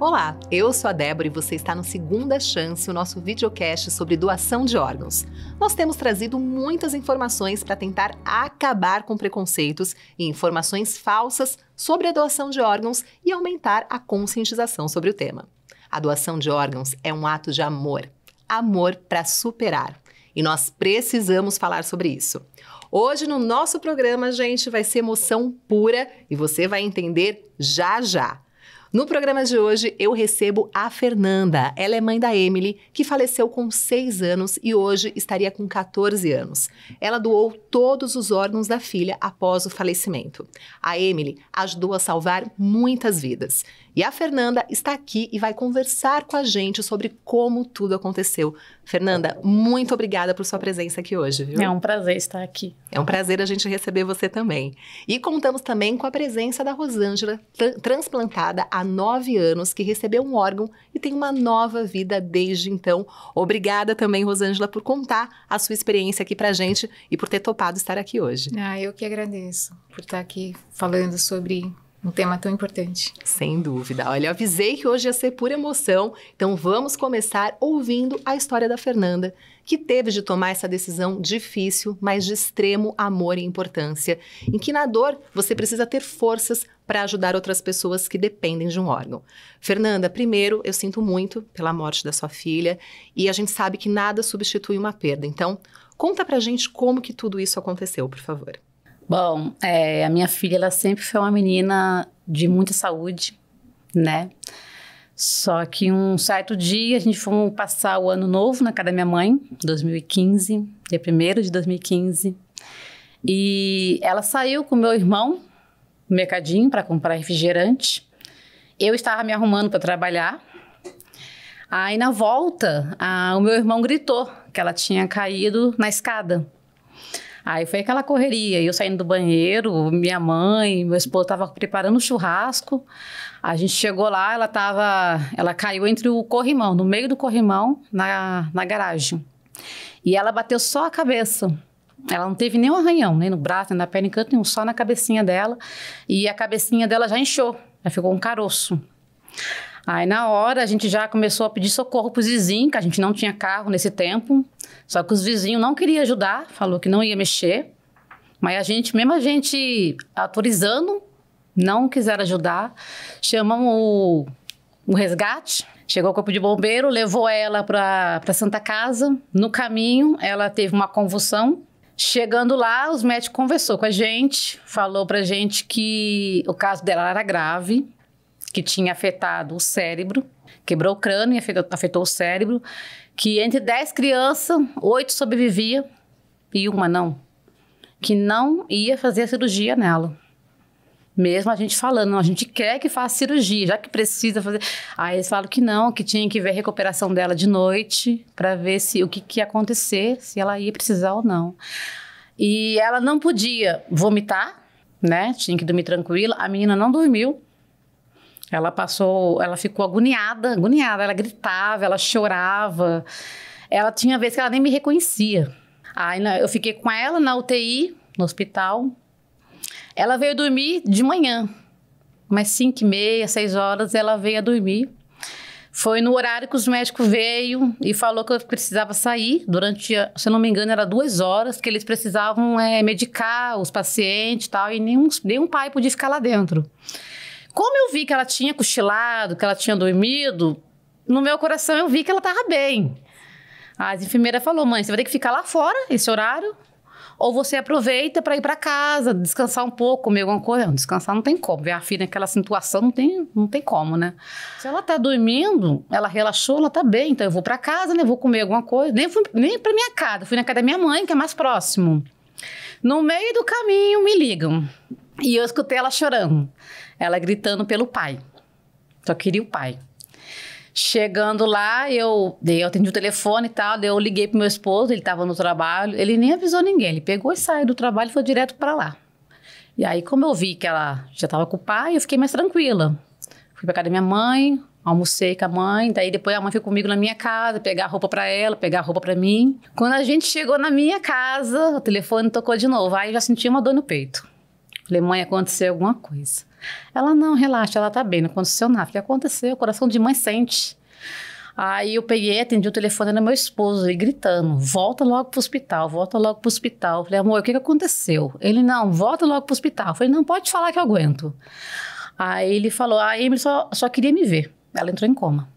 Olá, eu sou a Débora e você está no Segunda Chance, o nosso videocast sobre doação de órgãos. Nós temos trazido muitas informações para tentar acabar com preconceitos e informações falsas sobre a doação de órgãos e aumentar a conscientização sobre o tema. A doação de órgãos é um ato de amor para superar. E nós precisamos falar sobre isso. Hoje no nosso programa, gente, vai ser emoção pura e você vai entender já já. No programa de hoje, eu recebo a Fernanda. Ela é mãe da Emily, que faleceu com 6 anos e hoje estaria com 14 anos. Ela doou todos os órgãos da filha após o falecimento. A Emily ajudou a salvar muitas vidas. E a Fernanda está aqui e vai conversar com a gente sobre como tudo aconteceu. Fernanda, muito obrigada por sua presença aqui hoje, viu? É um prazer estar aqui. É um prazer a gente receber você também. E contamos também com a presença da Rosângela, transplantada há 9 anos, que recebeu um órgão e tem uma nova vida desde então. Obrigada também, Rosângela, por contar a sua experiência aqui pra gente e por ter topado estar aqui hoje. Eu que agradeço por estar aqui falando sobre um tema tão importante. Sem dúvida. Olha, eu avisei que hoje ia ser pura emoção, então vamos começar ouvindo a história da Fernanda, que teve de tomar essa decisão difícil, mas de extremo amor e importância, em que na dor você precisa ter forças para ajudar outras pessoas que dependem de um órgão. Fernanda, primeiro, eu sinto muito pela morte da sua filha e a gente sabe que nada substitui uma perda. Então, conta pra gente como que tudo isso aconteceu, por favor. Bom, a minha filha, ela sempre foi uma menina de muita saúde, né? Só que um certo dia, a gente foi passar o ano novo na casa da minha mãe, 2015, dia 1º de 2015. E ela saiu com o meu irmão no mercadinho para comprar refrigerante. Eu estava me arrumando para trabalhar. Aí, na volta, o meu irmão gritou que ela tinha caído na escada. Aí foi aquela correria, eu saindo do banheiro, minha mãe, meu esposo estavam preparando o churrasco. A gente chegou lá, ela caiu entre o corrimão, no meio do corrimão, na garagem. E ela bateu só a cabeça. Ela não teve nenhum arranhão, nem no braço, nem na perna, nem canto nenhum, só na cabecinha dela. E a cabecinha dela já inchou, já ficou um caroço. Aí, na hora, a gente já começou a pedir socorro para os vizinhos, que a gente não tinha carro nesse tempo. Só que os vizinhos não queriam ajudar, falou que não ia mexer. Mas mesmo a gente autorizando, não quiseram ajudar. Chamamos o resgate, chegou o corpo de bombeiro, levou ela para Santa Casa. No caminho, ela teve uma convulsão. Chegando lá, os médicos conversou com a gente, falou pra gente que o caso dela era grave, que tinha afetado o cérebro, quebrou o crânio e afetou o cérebro, que entre 10 crianças, 8 sobreviviam e uma não. Que não ia fazer a cirurgia nela. Mesmo a gente falando, não, a gente quer que faça cirurgia, já que precisa fazer. Aí eles falaram que não, que tinha que ver a recuperação dela de noite, para ver o que ia acontecer, se ela ia precisar ou não. E ela não podia vomitar, né? Tinha que dormir tranquila. A menina não dormiu. Ela ficou agoniada, ela gritava, ela chorava. Ela tinha vezes que ela nem me reconhecia. Aí eu fiquei com ela na UTI, no hospital. Ela veio dormir de manhã, umas 5h30, 6 horas, ela veio a dormir. Foi no horário que os médicos veio e falou que eu precisava sair durante, se eu não me engano, era 2 horas, que eles precisavam medicar os pacientes e tal, e nenhum pai podia ficar lá dentro. Como eu vi que ela tinha cochilado, que ela tinha dormido, no meu coração eu vi que ela estava bem. A enfermeira falou, mãe, você vai ter que ficar lá fora, esse horário, ou você aproveita para ir para casa, descansar um pouco, comer alguma coisa. Não, descansar não tem como, ver a filha naquela situação não tem como, né? Se ela tá dormindo, ela relaxou, ela tá bem, então eu vou para casa, né, vou comer alguma coisa. Nem para minha casa, fui na casa da minha mãe, que é mais próximo. No meio do caminho, me ligam. E eu escutei ela chorando. Ela gritando pelo pai. Só queria o pai. Chegando lá, eu atendi o telefone e tal, daí eu liguei pro meu esposo, ele tava no trabalho, ele nem avisou ninguém, ele pegou e saiu do trabalho e foi direto para lá. E aí, como eu vi que ela já tava com o pai, eu fiquei mais tranquila. Fui pra casa da minha mãe, almocei com a mãe, daí depois a mãe foi comigo na minha casa, pegar roupa pra ela, pegar roupa pra mim. Quando a gente chegou na minha casa, o telefone tocou de novo, aí já senti uma dor no peito. Falei, mãe, aconteceu alguma coisa. Ela, não, relaxa, ela tá bem, não aconteceu nada. Falei, aconteceu, o coração de mãe sente. Aí eu peguei, atendi o telefone do meu esposo, ele gritando, volta logo pro hospital, volta logo pro hospital. Falei, amor, o que aconteceu? Ele, não, volta logo pro hospital. Falei, não, pode falar que eu aguento. Aí ele falou, a Emily só queria me ver. Ela entrou em coma.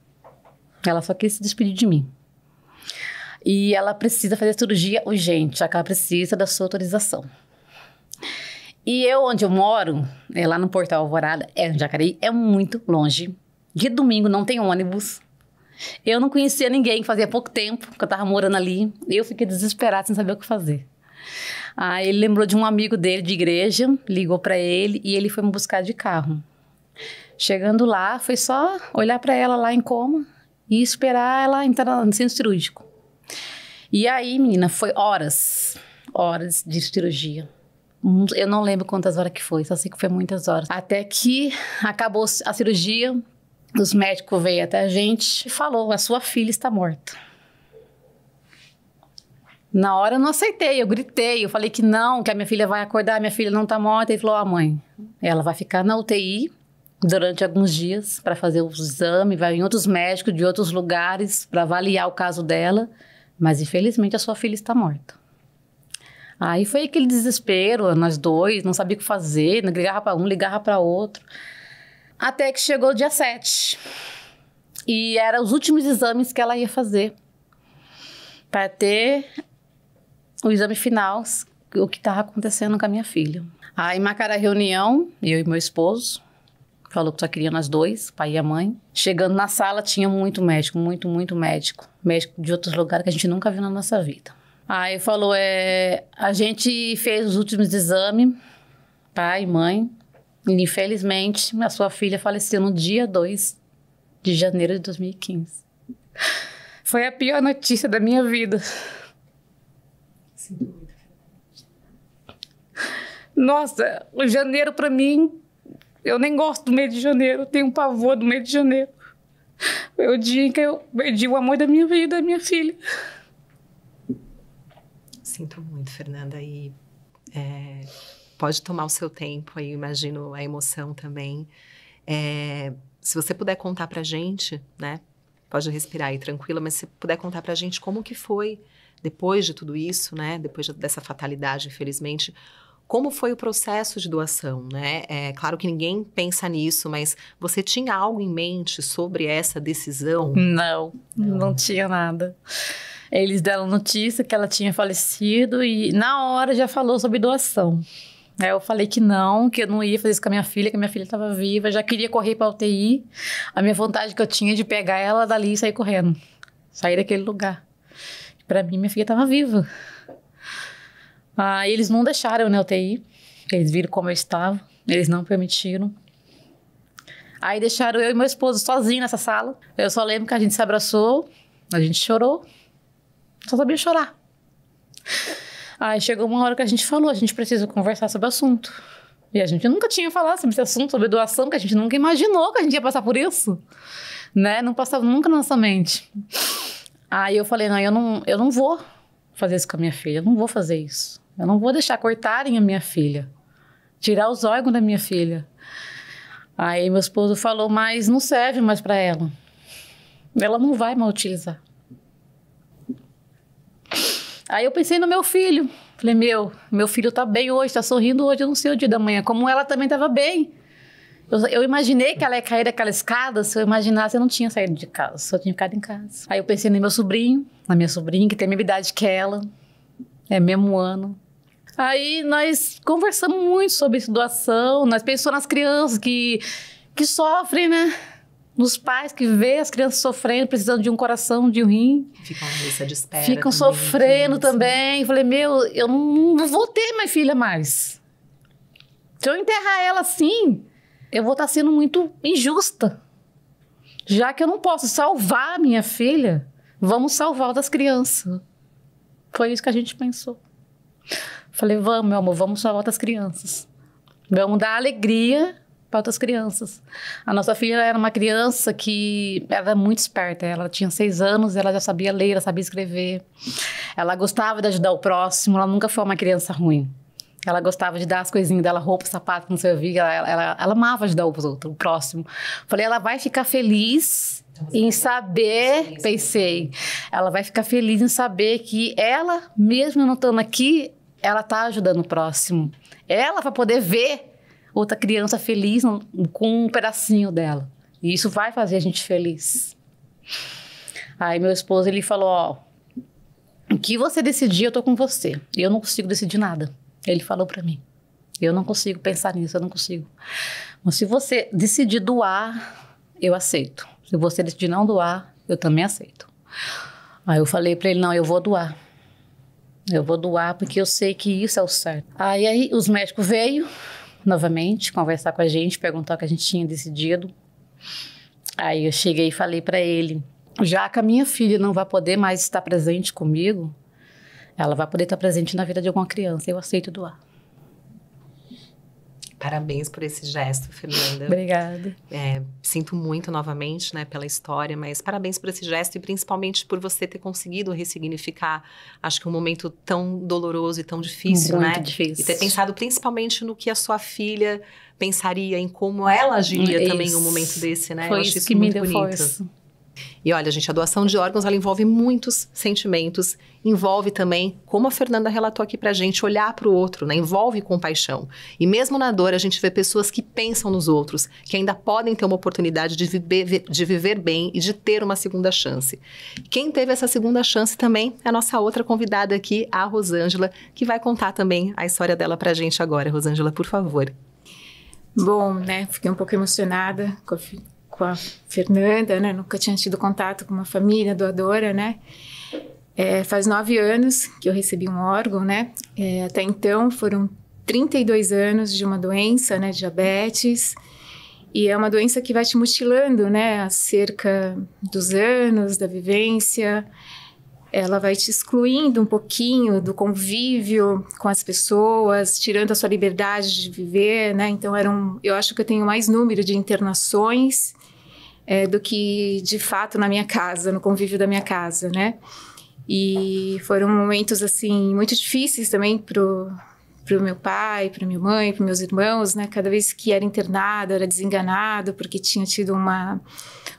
Ela só quis se despedir de mim. E ela precisa fazer cirurgia urgente, já que ela precisa da sua autorização. E eu, onde eu moro, lá no Portal Alvorada, em Jacareí, é muito longe. De domingo não tem ônibus. Eu não conhecia ninguém, fazia pouco tempo que eu tava morando ali. Eu fiquei desesperada, sem saber o que fazer. Aí ele lembrou de um amigo dele de igreja, ligou pra ele e ele foi me buscar de carro. Chegando lá, foi só olhar pra ela lá em coma e esperar ela entrar no centro cirúrgico. E aí, menina, foi horas de cirurgia. Eu não lembro quantas horas que foi, só sei que foi muitas horas. Até que acabou a cirurgia, os médicos veio até a gente e falou, a sua filha está morta. Na hora eu não aceitei, eu gritei, eu falei que não, que a minha filha vai acordar, minha filha não está morta. Ele falou, mãe, ela vai ficar na UTI durante alguns dias para fazer os exames, vai em outros médicos de outros lugares para avaliar o caso dela, mas infelizmente a sua filha está morta. Aí foi aquele desespero, nós dois, não sabia o que fazer, ligava para um, ligava para outro. Até que chegou o dia 7. E eram os últimos exames que ela ia fazer. Para ter o exame final, o que estava acontecendo com a minha filha. Aí marcaram a reunião, eu e meu esposo. Falou que só queria nós dois, pai e a mãe. Chegando na sala, tinha muito médico, muito médico. Médico de outros lugares que a gente nunca viu na nossa vida. Aí falou, a gente fez os últimos exames, pai e mãe, e infelizmente a sua filha faleceu no dia 2 de janeiro de 2015. Foi a pior notícia da minha vida. Sinto muito. Nossa, o janeiro pra mim, eu nem gosto do mês de janeiro, eu tenho um pavor do mês de janeiro. Foi o dia em que eu perdi o amor da minha vida, da minha filha. Sinto muito, Fernanda, e pode tomar o seu tempo, aí eu imagino a emoção também. Se você puder contar pra gente, né, pode respirar aí tranquila, mas se puder contar pra gente como que foi depois de tudo isso, né, depois dessa fatalidade, infelizmente, como foi o processo de doação, né? É claro que ninguém pensa nisso, mas você tinha algo em mente sobre essa decisão? Não tinha nada. Eles deram notícia que ela tinha falecido e na hora já falou sobre doação. Aí eu falei que eu não ia fazer isso com a minha filha, que a minha filha estava viva, já queria correr para a UTI. A minha vontade que eu tinha de pegar ela dali e sair correndo. Sair daquele lugar. Para mim, minha filha estava viva. Aí eles não deixaram eu na UTI. Eles viram como eu estava. Eles não permitiram. Aí deixaram eu e meu esposo sozinhos nessa sala. Eu só lembro que a gente se abraçou, a gente chorou. Só sabia chorar. Aí chegou uma hora que a gente falou, a gente precisa conversar sobre o assunto. E a gente nunca tinha falado sobre esse assunto, sobre doação, que a gente nunca imaginou que a gente ia passar por isso. Né? Não passava nunca na nossa mente. Aí eu falei, eu não vou fazer isso com a minha filha, eu não vou fazer isso. Eu não vou deixar cortarem a minha filha, tirar os órgãos da minha filha. Aí meu esposo falou, mas não serve mais para ela. Ela não vai mais utilizar. Aí eu pensei no meu filho. Falei, meu filho tá bem hoje, tá sorrindo hoje, eu não sei o dia da manhã. Como ela também tava bem. Eu imaginei que ela ia cair daquela escada. Se eu imaginasse, eu não tinha saído de casa, só tinha ficado em casa. Aí eu pensei no meu sobrinho, na minha sobrinha, que tem a mesma idade que ela. É mesmo ano. Aí nós conversamos muito sobre essa doação. Nós pensamos nas crianças que sofrem, né? Nos pais que vê as crianças sofrendo, precisando de um coração, de um rim. Ficam na lista de espera. Ficam também, sofrendo também. Falei, eu não vou ter minha filha mais. Se eu enterrar ela assim, eu vou estar sendo muito injusta. Já que eu não posso salvar a minha filha, vamos salvar o das crianças. Foi isso que a gente pensou. Falei, vamos, meu amor, vamos salvar outras crianças. Vamos dar alegria para outras crianças. A nossa filha era uma criança que era muito esperta. Ela tinha 6 anos, ela já sabia ler, ela sabia escrever. Ela gostava de ajudar o próximo, ela nunca foi uma criança ruim. Ela gostava de dar as coisinhas dela, roupa, sapato, não sei o que. Ela amava ajudar os outros, o próximo. Falei, ela vai ficar feliz em saber, pensei, ela vai ficar feliz em saber que ela, mesmo não estando aqui, ela tá ajudando o próximo. Ela vai poder ver outra criança feliz com um pedacinho dela. E isso vai fazer a gente feliz. Aí meu esposo, ele falou, ó, o que você decidir, eu tô com você. Eu não consigo decidir nada. Ele falou pra mim. Eu não consigo pensar nisso, eu não consigo. Mas se você decidir doar, eu aceito. Se você decidir não doar, eu também aceito. Aí eu falei pra ele, não, eu vou doar. Eu vou doar porque eu sei que isso é o certo. Aí os médicos veio novamente conversar com a gente, perguntar o que a gente tinha decidido. Aí eu cheguei e falei pra ele, já que a minha filha não vai poder mais estar presente comigo, ela vai poder estar presente na vida de alguma criança. Eu aceito doar. Parabéns por esse gesto, Fernanda. Obrigada. Sinto muito novamente, né, pela história, mas parabéns por esse gesto e principalmente por você ter conseguido ressignificar, acho que um momento tão doloroso e tão difícil, muito né? difícil. E ter pensado principalmente no que a sua filha pensaria, em como ela agiria também em um momento desse, né? Foi isso que me deu força. E olha, gente, a doação de órgãos, ela envolve muitos sentimentos, envolve também, como a Fernanda relatou aqui pra gente, olhar pro outro, né? Envolve compaixão. E mesmo na dor, a gente vê pessoas que pensam nos outros, que ainda podem ter uma oportunidade de viver bem e de ter uma segunda chance. Quem teve essa segunda chance também é a nossa outra convidada aqui, a Rosângela, que vai contar também a história dela pra gente agora. Rosângela, por favor. Bom, né, fiquei um pouco emocionada com a Fernanda, né? Nunca tinha tido contato com uma família doadora, né? Faz 9 anos que eu recebi um órgão, né? Até então foram 32 anos de uma doença, né? Diabetes. E é uma doença que vai te mutilando, né? Acerca dos anos, da vivência. Ela vai te excluindo um pouquinho do convívio com as pessoas, tirando a sua liberdade de viver, né? Então, eu acho que eu tenho mais número de internações do que, de fato, na minha casa, no convívio da minha casa, né? E foram momentos, assim, muito difíceis também pro meu pai, pra minha mãe, pros meus irmãos, né? Cada vez que era internado, era desenganado, porque tinha tido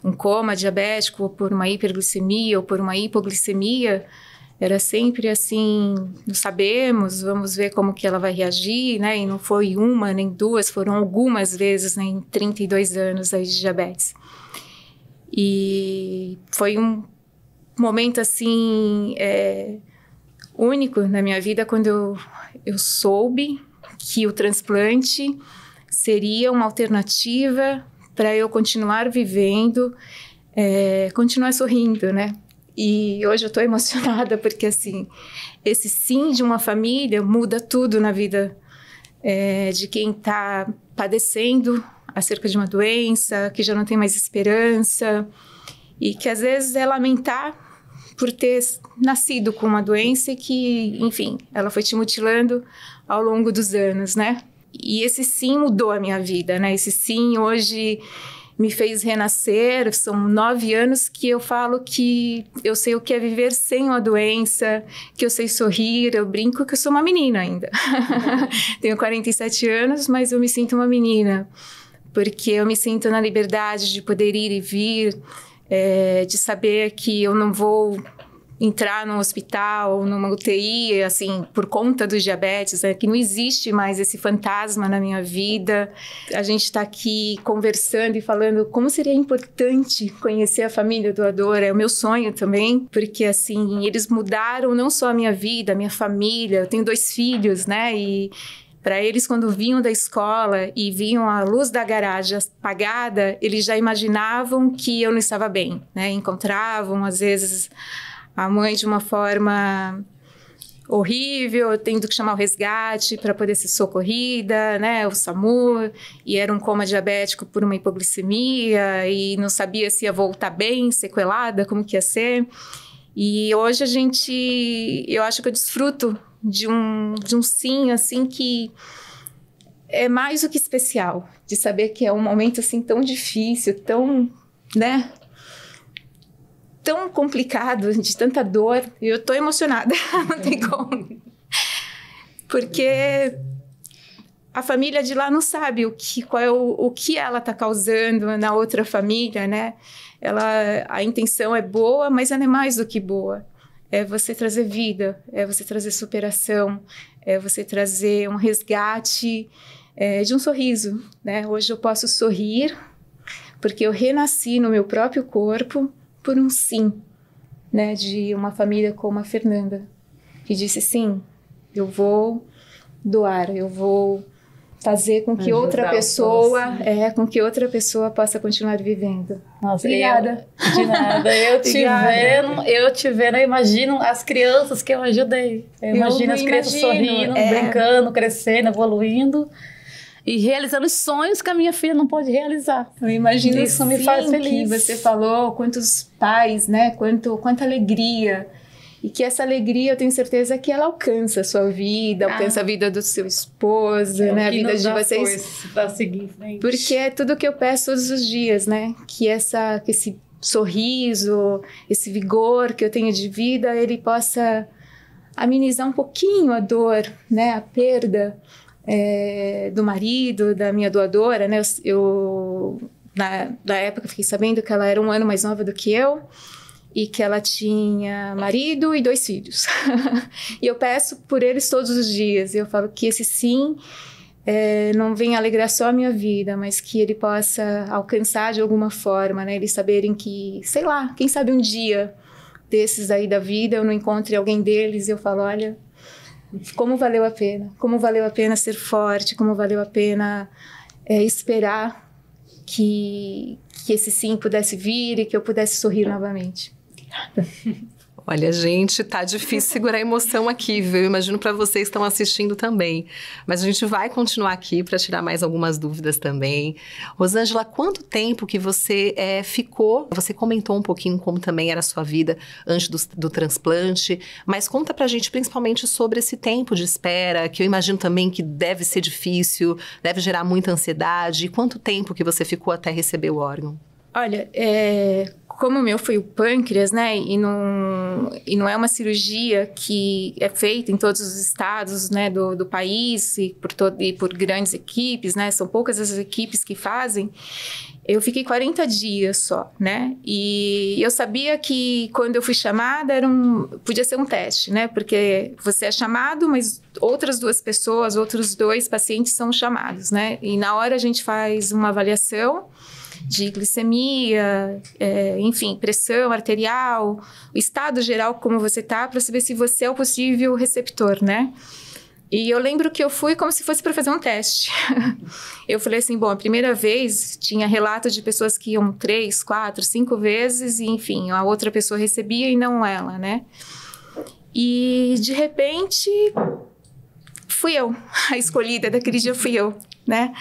um coma diabético, ou por uma hiperglicemia, ou por uma hipoglicemia. Era sempre assim, não sabemos, vamos ver como que ela vai reagir, né? E não foi uma, nem duas, foram algumas vezes, né? Em 32 anos aí de diabetes. E foi um momento, assim, único na minha vida, quando eu soube que o transplante seria uma alternativa para eu continuar vivendo, continuar sorrindo, né? E hoje eu estou emocionada porque, assim, esse sim de uma família muda tudo na vida de quem está padecendo acerca de uma doença, que já não tem mais esperança e que às vezes é lamentar por ter nascido com uma doença e que, enfim, ela foi te mutilando ao longo dos anos, né? E esse sim mudou a minha vida, né? Esse sim hoje me fez renascer. São 9 anos que eu falo que eu sei o que é viver sem uma doença, que eu sei sorrir. Eu brinco que eu sou uma menina ainda. Tenho 47 anos, mas eu me sinto uma menina, porque eu me sinto na liberdade de poder ir e vir, de saber que eu não vou entrar num hospital, numa UTI, assim, por conta do diabetes, que não existe mais esse fantasma na minha vida. A gente está aqui conversando e falando como seria importante conhecer a família doadora. É o meu sonho também, porque, assim, eles mudaram não só a minha vida, a minha família. Eu tenho 2 filhos, né, e para eles, quando vinham da escola e viam a luz da garagem apagada, eles já imaginavam que eu não estava bem, né? Encontravam, às vezes, a mãe de uma forma horrível, tendo que chamar o resgate para poder ser socorrida, né? O SAMU, e era um coma diabético por uma hipoglicemia, e não sabia se ia voltar bem, sequelada, como que ia ser. E hoje eu acho que eu desfruto de um sim, assim, que é mais do que especial, de saber que é um momento, assim, tão difícil, tão, né, tão complicado, de tanta dor. E eu tô emocionada, não tem como. Porque a família de lá não sabe o que ela está causando na outra família, né? A intenção é boa, mas ela é mais do que boa. É você trazer vida, é você trazer superação, é você trazer um resgate de um sorriso, né? Hoje eu posso sorrir porque eu renasci no meu próprio corpo por um sim, né? De uma família como a Fernanda, que disse sim, eu vou doar, eu vou fazer com que outra pessoa, com que outra pessoa possa continuar vivendo. Nossa, obrigada. De nada. Eu te vendo, eu imagino as crianças que eu ajudei. Eu imagino as crianças sorrindo, brincando, crescendo, evoluindo e realizando os sonhos que a minha filha não pode realizar. Eu imagino isso me faz feliz. Que você falou quantos pais, né? Quanta alegria. E que essa alegria, eu tenho certeza que ela alcança a sua vida, alcança a vida do seu esposo, né? A vida de vocês. Para seguir em frente. Porque é tudo que eu peço todos os dias, né? Que esse sorriso, esse vigor que eu tenho de vida, ele possa amenizar um pouquinho a dor, né? A perda do marido, da minha doadora, né? Na época, fiquei sabendo que ela era 1 ano mais nova do que eu. E que ela tinha marido e 2 filhos. E eu peço por eles todos os dias. Eu falo que esse sim não venha alegrar só a minha vida, mas que ele possa alcançar de alguma forma, né? Eles saberem que, sei lá, quem sabe um dia desses aí da vida eu não encontre alguém deles e eu falo, olha, como valeu a pena ser forte, como valeu a pena esperar que esse sim pudesse vir e que eu pudesse sorrir novamente. Olha, gente, tá difícil segurar a emoção aqui, viu? Eu imagino para vocês que estão assistindo também. Mas a gente vai continuar aqui para tirar mais algumas dúvidas também. Rosângela, quanto tempo que você ficou? Você comentou um pouquinho como também era a sua vida antes do transplante, mas conta pra gente principalmente sobre esse tempo de espera, que eu imagino também que deve ser difícil, deve gerar muita ansiedade. E quanto tempo que você ficou até receber o órgão? Olha, como o meu foi o pâncreas, né, e não é uma cirurgia que é feita em todos os estados, né, do país e por grandes equipes, né, são poucas as equipes que fazem, eu fiquei 40 dias só, né, e eu sabia que quando eu fui chamada podia ser um teste, né, porque você é chamado, mas outras 2 pessoas, outros 2 pacientes são chamados, né, e na hora a gente faz uma avaliação de glicemia, enfim, pressão arterial, o estado geral como você tá, para saber se você é o possível receptor, né? E eu lembro que eu fui como se fosse para fazer um teste. Eu falei assim, bom, a primeira vez tinha relato de pessoas que iam 3, 4, 5 vezes, e enfim, a outra pessoa recebia e não ela, né? E de repente, fui eu, a escolhida daquele dia fui eu, né?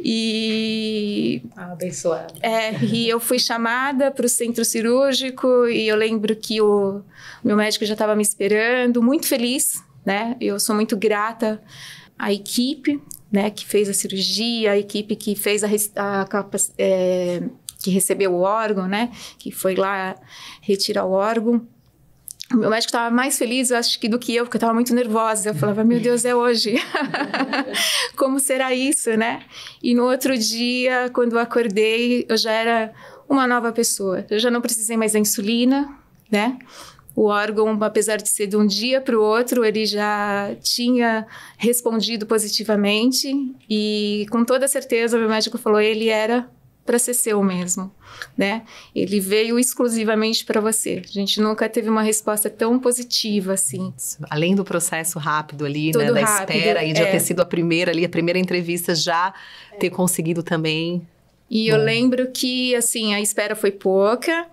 E abençoada. E eu fui chamada para o centro cirúrgico e eu lembro que o meu médico já estava me esperando, muito feliz, né? Eu sou muito grata à equipe, né, que fez a cirurgia, a equipe que fez que recebeu o órgão, né, que foi lá retirar o órgão. O meu médico estava mais feliz, eu acho, do que eu, porque eu estava muito nervosa. Eu falava, meu Deus, é hoje. Como será isso, né? E no outro dia, quando eu acordei, eu já era uma nova pessoa. Eu já não precisei mais da insulina, né? O órgão, apesar de ser de um dia para o outro, ele já tinha respondido positivamente. E com toda certeza, o meu médico falou, ele era para ser seu mesmo, né? Ele veio exclusivamente para você. A gente nunca teve uma resposta tão positiva assim. Além do processo rápido ali, tudo né, da rápido, espera e de ter sido a primeira entrevista, já ter conseguido também. E eu lembro que, assim, a espera foi pouca,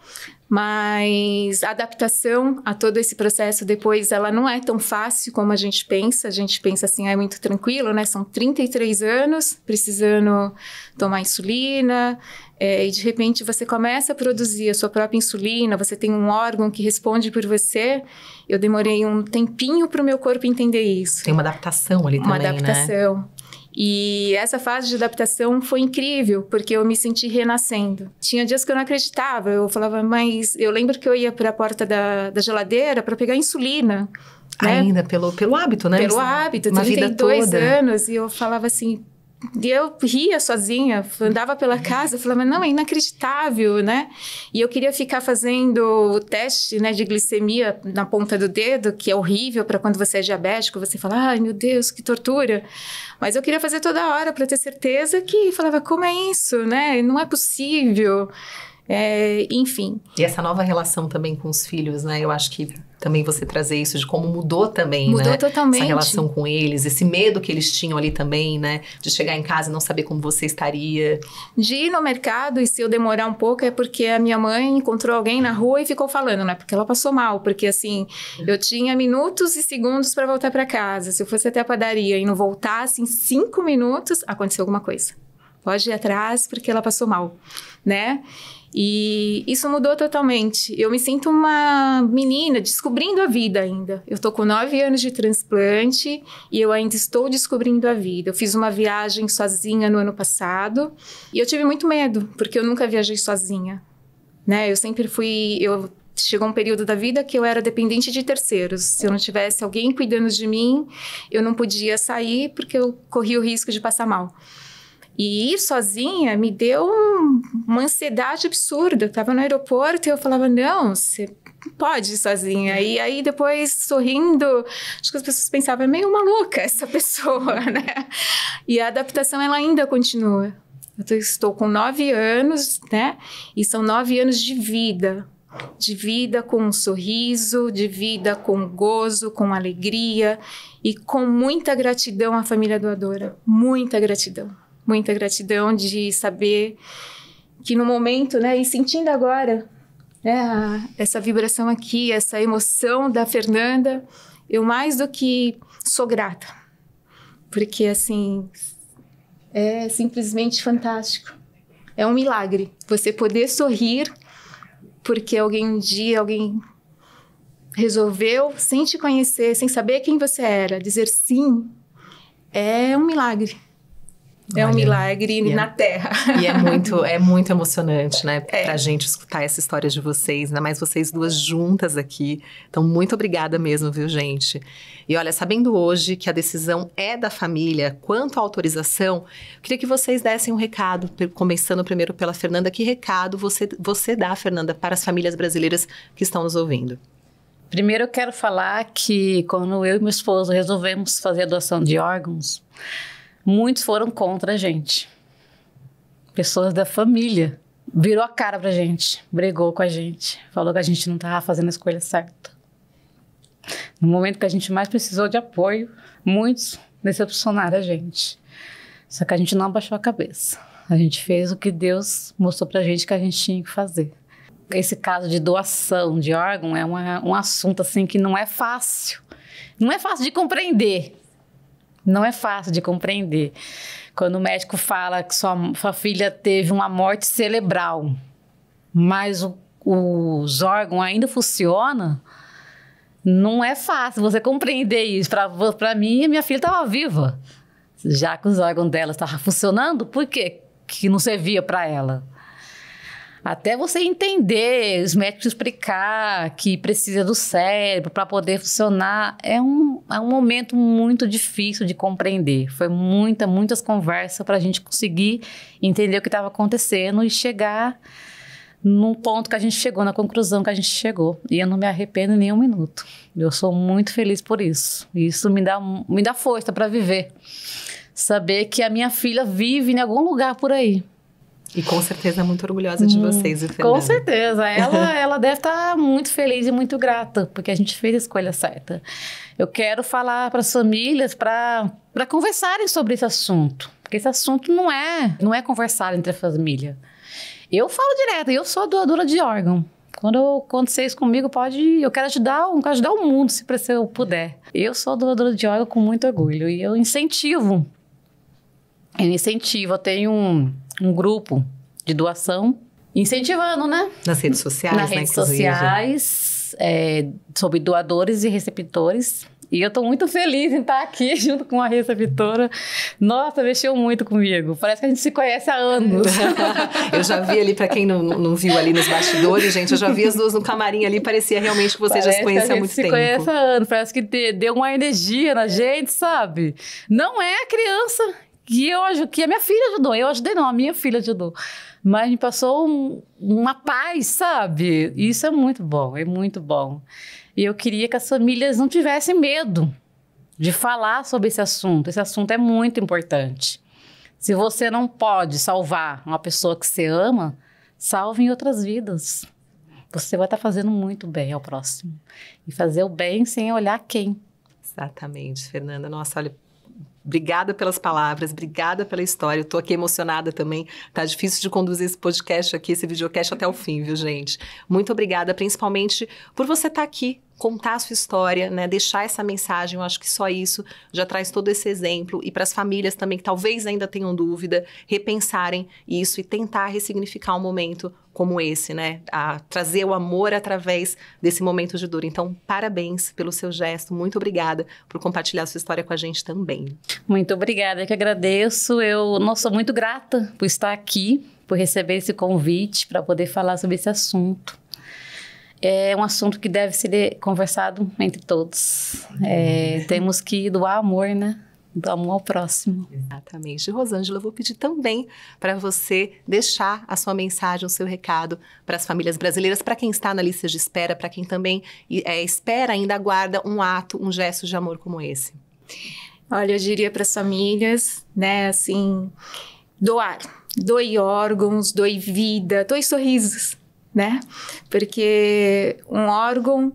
mas a adaptação a todo esse processo depois, ela não é tão fácil como a gente pensa. A gente pensa assim, é muito tranquilo, né? São 33 anos precisando tomar insulina, e de repente você começa a produzir a sua própria insulina, você tem um órgão que responde por você. Eu demorei um tempinho para o meu corpo entender isso. Tem uma adaptação ali também, né? Uma adaptação. E essa fase de adaptação foi incrível, porque eu me senti renascendo. Tinha dias que eu não acreditava, eu falava, mas eu lembro que eu ia para a porta da geladeira para pegar insulina. né? Ainda pelo hábito, né? Pelo hábito, uma 32 vida toda. anos, e eu falava assim, e eu ria sozinha, andava pela casa, falava, não, é inacreditável, né? E eu queria ficar fazendo o teste, né, de glicemia na ponta do dedo, que é horrível para quando você é diabético, você fala, ai meu Deus, que tortura. Mas eu queria fazer toda hora para ter certeza que, falava, como é isso, né? Não é possível. Enfim. E essa nova relação também com os filhos, né? Eu acho que também você trazer isso de como mudou também, Mudou né? totalmente. Essa relação com eles, esse medo que eles tinham ali também, né? De chegar em casa e não saber como você estaria. De ir no mercado, e se eu demorar um pouco é porque a minha mãe encontrou alguém na rua e ficou falando, não é porque ela passou mal, porque assim, eu tinha minutos e segundos para voltar para casa. Se eu fosse até a padaria e não voltasse em 5 minutos, aconteceu alguma coisa. Pode ir atrás porque ela passou mal, né? E isso mudou totalmente. Eu me sinto uma menina descobrindo a vida ainda. Eu tô com 9 anos de transplante e eu ainda estou descobrindo a vida. Eu fiz uma viagem sozinha no ano passado e eu tive muito medo, porque eu nunca viajei sozinha, né? Eu sempre fui... Chegou um período da vida que eu era dependente de terceiros. Se eu não tivesse alguém cuidando de mim, eu não podia sair porque eu corria o risco de passar mal. E ir sozinha me deu uma ansiedade absurda. Eu estava no aeroporto e eu falava, não, você não pode ir sozinha. E aí depois, sorrindo, acho que as pessoas pensavam, é meio maluca essa pessoa, né? E a adaptação, ela ainda continua. Eu estou com 9 anos, né? E são 9 anos de vida. De vida com um sorriso, de vida com gozo, com alegria e com muita gratidão à família doadora. Muita gratidão. Muita gratidão de saber que no momento, né, e sentindo agora, né, essa vibração aqui, essa emoção da Fernanda, eu mais do que sou grata, porque assim, é simplesmente fantástico. É um milagre você poder sorrir porque um dia alguém resolveu, sem te conhecer, sem saber quem você era, dizer sim, é um milagre. É um milagre na Terra. E é muito emocionante, né? Pra gente escutar essa história de vocês, ainda mais vocês duas juntas aqui. Então, muito obrigada mesmo, viu, gente? E olha, sabendo hoje que a decisão é da família quanto à autorização, eu queria que vocês dessem um recado, começando primeiro pela Fernanda. Que recado você dá, Fernanda, para as famílias brasileiras que estão nos ouvindo? Primeiro eu quero falar que quando eu e meu esposo resolvemos fazer a doação de órgãos, muitos foram contra a gente. Pessoas da família. Virou a cara pra gente, brigou com a gente, falou que a gente não estava fazendo a escolha certa. No momento que a gente mais precisou de apoio, muitos decepcionaram a gente. Só que a gente não abaixou a cabeça. A gente fez o que Deus mostrou pra gente que a gente tinha que fazer. Esse caso de doação de órgão é um assunto assim que não é fácil. Não é fácil de compreender. Não é fácil de compreender. Quando o médico fala que sua filha teve uma morte cerebral, mas os órgãos ainda funcionam, não é fácil você compreender isso. Para mim, minha filha estava viva. Já que os órgãos dela estavam funcionando, por que não servia para ela? Até você entender, os médicos explicar que precisa do cérebro para poder funcionar, é um momento muito difícil de compreender. Foi muitas conversas para a gente conseguir entender o que estava acontecendo e chegar num ponto que a gente chegou, na conclusão que a gente chegou. E eu não me arrependo em nenhum minuto. Eu sou muito feliz por isso. Isso me dá força para viver. Saber que a minha filha vive em algum lugar por aí. E com certeza muito orgulhosa de vocês, Fernanda. Com certeza. Ela deve estar muito feliz e muito grata, porque a gente fez a escolha certa. Eu quero falar para as famílias para conversarem sobre esse assunto. Porque esse assunto não é conversar entre a família. Eu falo direto, eu sou doadora de órgão. Quando acontecer isso comigo, eu quero ajudar o mundo, se eu puder. Eu sou doadora de órgão com muito orgulho. E eu incentivo. Eu tenho um grupo de doação, incentivando, né? Nas redes sociais, Nas redes sociais, sobre doadores e receptores. E eu tô muito feliz em estar aqui junto com a receptora. Nossa, mexeu muito comigo. Parece que a gente se conhece há anos. Eu já vi ali, pra quem não viu ali nos bastidores, gente, eu já vi as duas no camarim ali, parecia realmente que vocês já se conhecem há muito tempo. Parece que a gente se conhece há anos, parece que deu uma energia na gente, sabe? Não é a criança que a minha filha ajudou. Eu ajudei não, a minha filha ajudou. Mas me passou uma paz, sabe? Isso é muito bom, é muito bom. E eu queria que as famílias não tivessem medo de falar sobre esse assunto. Esse assunto é muito importante. Se você não pode salvar uma pessoa que você ama, salve em outras vidas. Você vai estar fazendo muito bem ao próximo. E fazer o bem sem olhar quem. Exatamente, Fernanda. Nossa, olha, obrigada pelas palavras, obrigada pela história. Eu tô aqui emocionada também. Tá difícil de conduzir esse podcast aqui, esse videocast até o fim, viu, gente? Muito obrigada, principalmente por você estar aqui, contar a sua história, né? Deixar essa mensagem. Eu acho que só isso já traz todo esse exemplo. E para as famílias também que talvez ainda tenham dúvida, repensarem isso e tentar ressignificar um momento como esse, né? A trazer o amor através desse momento de dor. Então, parabéns pelo seu gesto. Muito obrigada por compartilhar a sua história com a gente também. Muito obrigada, eu que agradeço. Eu sou muito grata por estar aqui, por receber esse convite para poder falar sobre esse assunto. É um assunto que deve ser conversado entre todos. Temos que doar amor, né? Do amor ao próximo. Exatamente. Rosângela, eu vou pedir também para você deixar a sua mensagem, o seu recado para as famílias brasileiras, para quem está na lista de espera, para quem também espera, ainda aguarda um ato, um gesto de amor como esse. Olha, eu diria para as famílias, né, assim, doar. Doe órgãos, doe vida, doe sorrisos, né? Porque um órgão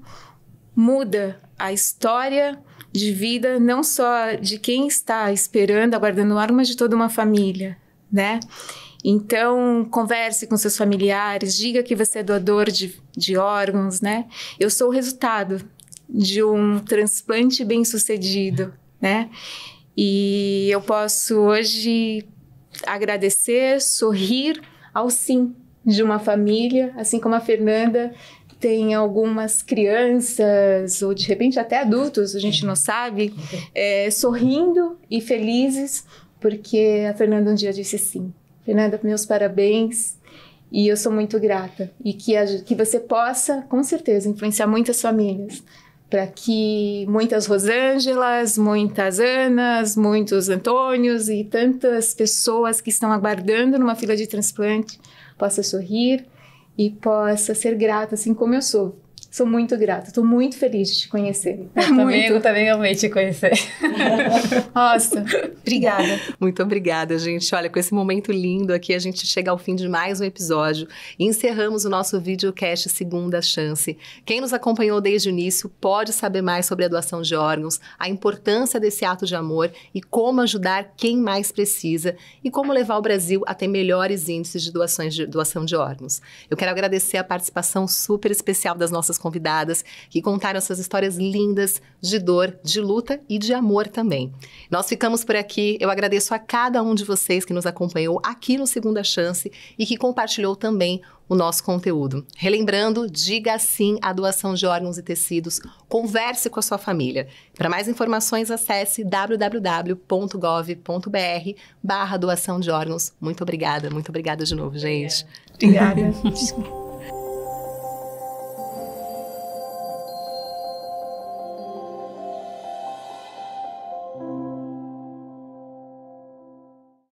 muda a história de vida, não só de quem está esperando, aguardando o órgão, mas de toda uma família, né? Então, converse com seus familiares, diga que você é doador de órgãos, né? Eu sou o resultado de um transplante bem-sucedido, né? E eu posso hoje agradecer, sorrir ao sim de uma família, assim como a Fernanda tem algumas crianças, ou de repente até adultos, a gente não sabe, sorrindo e felizes, porque a Fernanda um dia disse sim. Fernanda, meus parabéns, e eu sou muito grata. E que você possa, com certeza, influenciar muitas famílias, para que muitas Rosângelas, muitas Anas, muitos Antônios e tantas pessoas que estão aguardando numa fila de transplante possa sorrir e possa ser grata, assim como eu sou. Sou muito grata, estou muito feliz de te conhecer. Eu também amei te conhecer. Nossa, obrigada. Muito obrigada, gente. Olha, com esse momento lindo aqui, a gente chega ao fim de mais um episódio e encerramos o nosso videocast Segunda Chance. Quem nos acompanhou desde o início pode saber mais sobre a doação de órgãos, a importância desse ato de amor e como ajudar quem mais precisa e como levar o Brasil a ter melhores índices de doação de órgãos. Eu quero agradecer a participação super especial das nossas convidadas que contaram essas histórias lindas de dor, de luta e de amor também. Nós ficamos por aqui. Eu agradeço a cada um de vocês que nos acompanhou aqui no Segunda Chance e que compartilhou também o nosso conteúdo. Relembrando, diga sim à doação de órgãos e tecidos, converse com a sua família. Para mais informações, acesse www.gov.br/doação de órgãos. Muito obrigada de novo, gente. Obrigada.